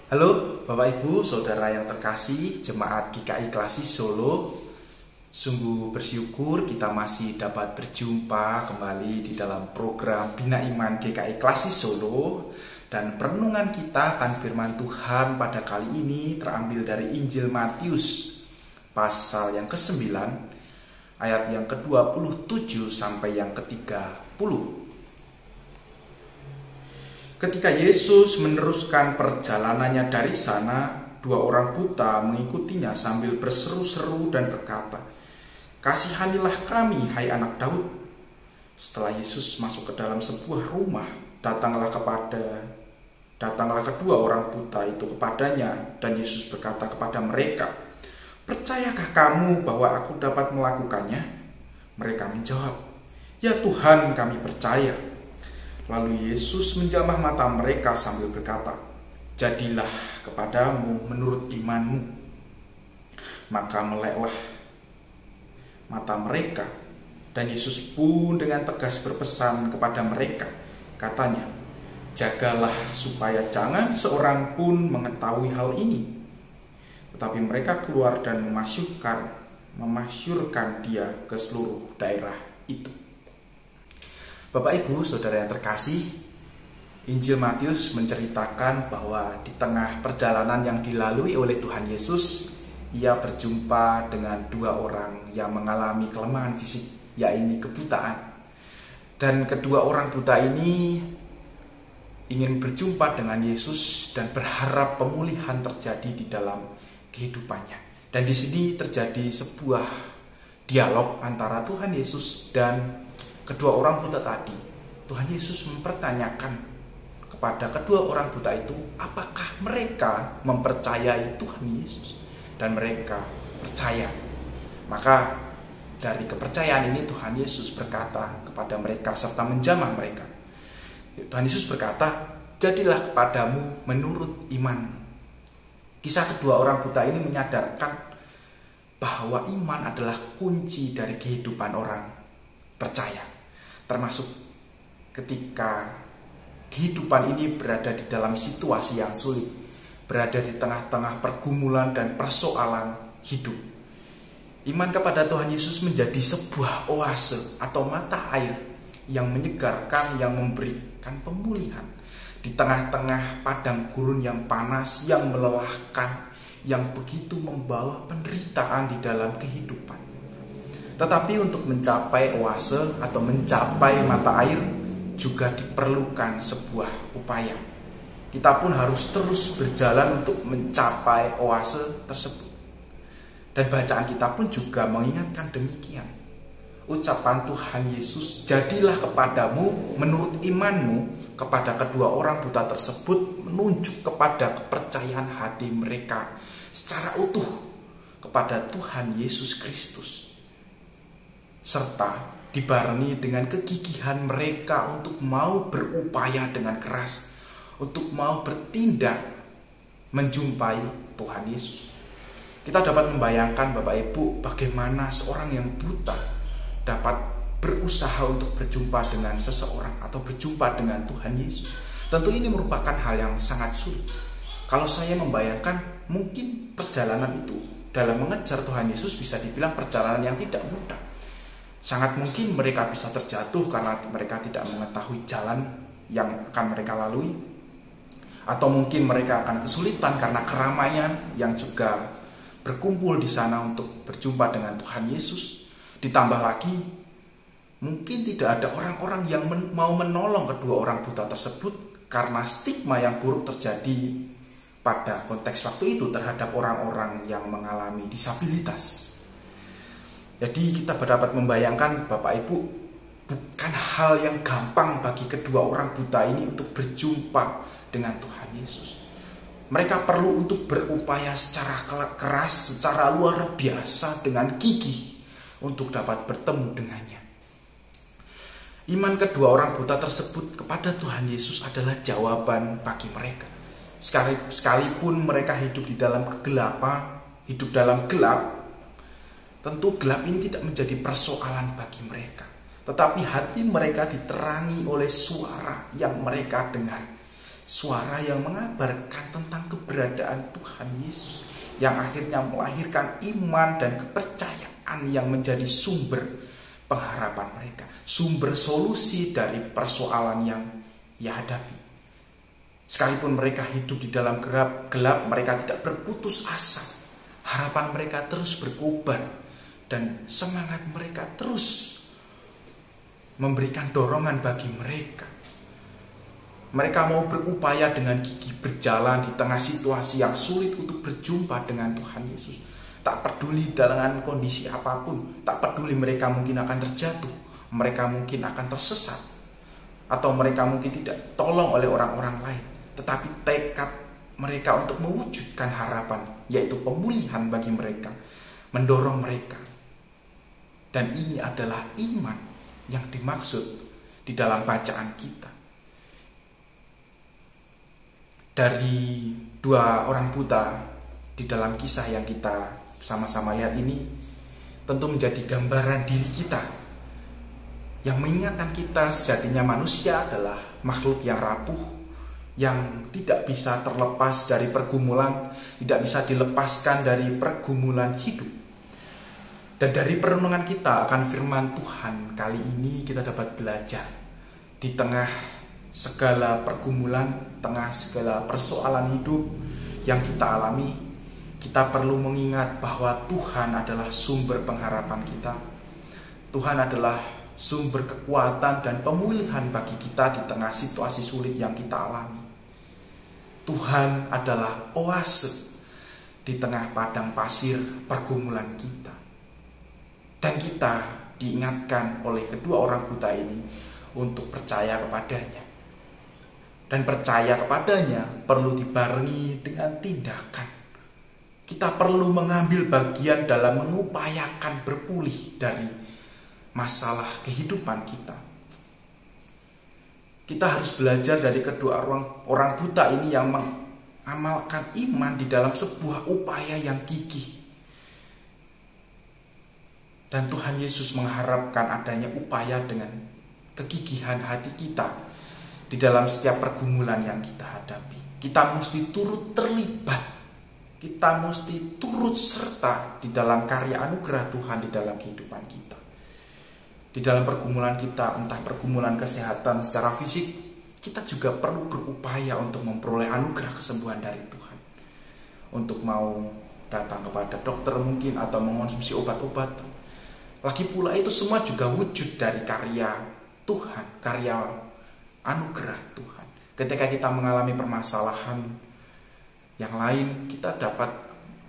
Halo Bapak Ibu, Saudara yang terkasih, Jemaat GKI Klasik Solo. Sungguh bersyukur kita masih dapat berjumpa kembali di dalam program Bina Iman GKI Klasik Solo. Dan perenungan kita akan firman Tuhan pada kali ini terambil dari Injil Matius pasal yang ke-9 ayat yang ke-27 sampai yang ke-30. Ketika Yesus meneruskan perjalanannya dari sana, dua orang buta mengikutinya sambil berseru-seru dan berkata, "Kasihanilah kami, hai anak Daud." Setelah Yesus masuk ke dalam sebuah rumah, datanglah kedua orang buta itu kepadanya, dan Yesus berkata kepada mereka, "Percayakah kamu bahwa aku dapat melakukannya?" Mereka menjawab, "Ya Tuhan, kami percaya." Lalu Yesus menjamah mata mereka sambil berkata, "Jadilah kepadamu menurut imanmu." Maka meleklah mata mereka, dan Yesus pun dengan tegas berpesan kepada mereka, katanya, "Jagalah supaya jangan seorang pun mengetahui hal ini." Tetapi mereka keluar dan memasyurkan dia ke seluruh daerah itu. Bapak Ibu, Saudara yang terkasih, Injil Matius menceritakan bahwa di tengah perjalanan yang dilalui oleh Tuhan Yesus, ia berjumpa dengan dua orang yang mengalami kelemahan fisik, yaitu kebutaan. Dan kedua orang buta ini ingin berjumpa dengan Yesus dan berharap pemulihan terjadi di dalam kehidupannya. Dan di sini terjadi sebuah dialog antara Tuhan Yesus dan kedua orang buta tadi. Tuhan Yesus mempertanyakan kepada kedua orang buta itu, apakah mereka mempercayai Tuhan Yesus, dan mereka percaya. Maka dari kepercayaan ini Tuhan Yesus berkata kepada mereka serta menjamah mereka. Tuhan Yesus berkata, "Jadilah kepadamu menurut iman." Kisah kedua orang buta ini menyadarkan bahwa iman adalah kunci dari kehidupan orang percaya. Termasuk ketika kehidupan ini berada di dalam situasi yang sulit, berada di tengah-tengah pergumulan dan persoalan hidup. Iman kepada Tuhan Yesus menjadi sebuah oase atau mata air yang menyegarkan, yang memberikan pemulihan di tengah-tengah padang gurun yang panas, yang melelahkan, yang begitu membawa penderitaan di dalam kehidupan. Tetapi untuk mencapai oase atau mencapai mata air juga diperlukan sebuah upaya. Kita pun harus terus berjalan untuk mencapai oase tersebut. Dan bacaan kita pun juga mengingatkan demikian. Ucapan Tuhan Yesus, "Jadilah kepadamu menurut imanmu," kepada kedua orang buta tersebut menunjuk kepada kepercayaan hati mereka secara utuh kepada Tuhan Yesus Kristus, serta dibarengi dengan kegigihan mereka untuk mau berupaya dengan keras, untuk mau bertindak menjumpai Tuhan Yesus. Kita dapat membayangkan Bapak Ibu bagaimana seorang yang buta dapat berusaha untuk berjumpa dengan seseorang atau berjumpa dengan Tuhan Yesus. Tentu ini merupakan hal yang sangat sulit. Kalau saya membayangkan, mungkin perjalanan itu dalam mengejar Tuhan Yesus bisa dibilang perjalanan yang tidak mudah. Sangat mungkin mereka bisa terjatuh karena mereka tidak mengetahui jalan yang akan mereka lalui, atau mungkin mereka akan kesulitan karena keramaian yang juga berkumpul di sana untuk berjumpa dengan Tuhan Yesus. Ditambah lagi, mungkin tidak ada orang-orang yang mau menolong kedua orang buta tersebut karena stigma yang buruk terjadi pada konteks waktu itu terhadap orang-orang yang mengalami disabilitas. Jadi kita dapat membayangkan Bapak Ibu, bukan hal yang gampang bagi kedua orang buta ini untuk berjumpa dengan Tuhan Yesus. Mereka perlu untuk berupaya secara keras, secara luar biasa dengan gigih untuk dapat bertemu dengannya. Iman kedua orang buta tersebut kepada Tuhan Yesus adalah jawaban bagi mereka. Sekalipun mereka hidup di dalam kegelapan, hidup dalam gelap, tentu gelap ini tidak menjadi persoalan bagi mereka. Tetapi hati mereka diterangi oleh suara yang mereka dengar. suara yang mengabarkan tentang keberadaan Tuhan Yesus, yang akhirnya melahirkan iman dan kepercayaan yang menjadi sumber pengharapan mereka, sumber solusi dari persoalan yang ia hadapi. Sekalipun mereka hidup di dalam gelap, mereka tidak berputus asa. Harapan mereka terus berkobar dan semangat mereka terus memberikan dorongan bagi mereka. Mereka mau berupaya dengan gigih berjalan di tengah situasi yang sulit untuk berjumpa dengan Tuhan Yesus. Tak peduli dengan kondisi apapun, tak peduli mereka mungkin akan terjatuh, mereka mungkin akan tersesat, atau mereka mungkin tidak tolong oleh orang-orang lain. Tetapi tekad mereka untuk mewujudkan harapan, yaitu pemulihan bagi mereka, mendorong mereka. Dan ini adalah iman yang dimaksud di dalam bacaan kita. Dari dua orang buta di dalam kisah yang kita sama-sama lihat ini tentu menjadi gambaran diri kita, yang mengingatkan kita sejatinya manusia adalah makhluk yang rapuh, yang tidak bisa terlepas dari pergumulan, tidak bisa dilepaskan dari pergumulan hidup. Dan dari perenungan kita akan firman Tuhan kali ini, kita dapat belajar di tengah segala pergumulan, tengah segala persoalan hidup yang kita alami, kita perlu mengingat bahwa Tuhan adalah sumber pengharapan kita. Tuhan adalah sumber kekuatan dan pemulihan bagi kita di tengah situasi sulit yang kita alami. Tuhan adalah oase di tengah padang pasir pergumulan kita. Dan kita diingatkan oleh kedua orang buta ini untuk percaya kepadanya. Dan percaya kepadanya perlu dibarengi dengan tindakan. Kita perlu mengambil bagian dalam mengupayakan berpulih dari masalah kehidupan kita. Kita harus belajar dari kedua orang buta ini yang mengamalkan iman di dalam sebuah upaya yang gigih. Dan Tuhan Yesus mengharapkan adanya upaya dengan kegigihan hati kita di dalam setiap pergumulan yang kita hadapi. Kita mesti turut terlibat, kita mesti turut serta di dalam karya anugerah Tuhan di dalam kehidupan kita. Di dalam pergumulan kita, entah pergumulan kesehatan secara fisik, kita juga perlu berupaya untuk memperoleh anugerah kesembuhan dari Tuhan. Untuk mau datang kepada dokter mungkin, atau mengonsumsi obat-obatan. Lagi pula itu semua juga wujud dari karya Tuhan, karya anugerah Tuhan. Ketika kita mengalami permasalahan yang lain, kita dapat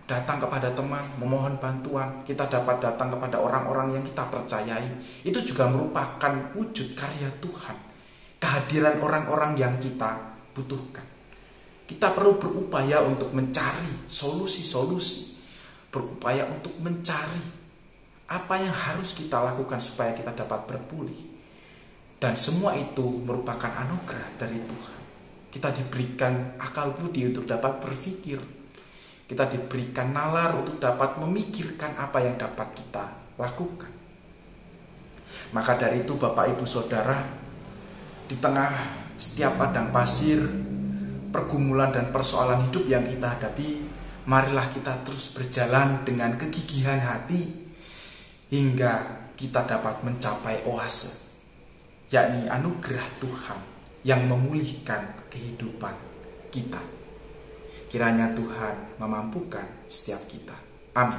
datang kepada teman, memohon bantuan. Kita dapat datang kepada orang-orang yang kita percayai. Itu juga merupakan wujud karya Tuhan, kehadiran orang-orang yang kita butuhkan. Kita perlu berupaya untuk mencari solusi-solusi, berupaya untuk mencari apa yang harus kita lakukan supaya kita dapat berpulih. Dan semua itu merupakan anugerah dari Tuhan. Kita diberikan akal budi untuk dapat berpikir. Kita diberikan nalar untuk dapat memikirkan apa yang dapat kita lakukan. Maka dari itu Bapak Ibu Saudara, di tengah setiap padang pasir, pergumulan dan persoalan hidup yang kita hadapi, marilah kita terus berjalan dengan kegigihan hati hingga kita dapat mencapai oase, yakni anugerah Tuhan yang memulihkan kehidupan kita. Kiranya Tuhan memampukan setiap kita. Amin.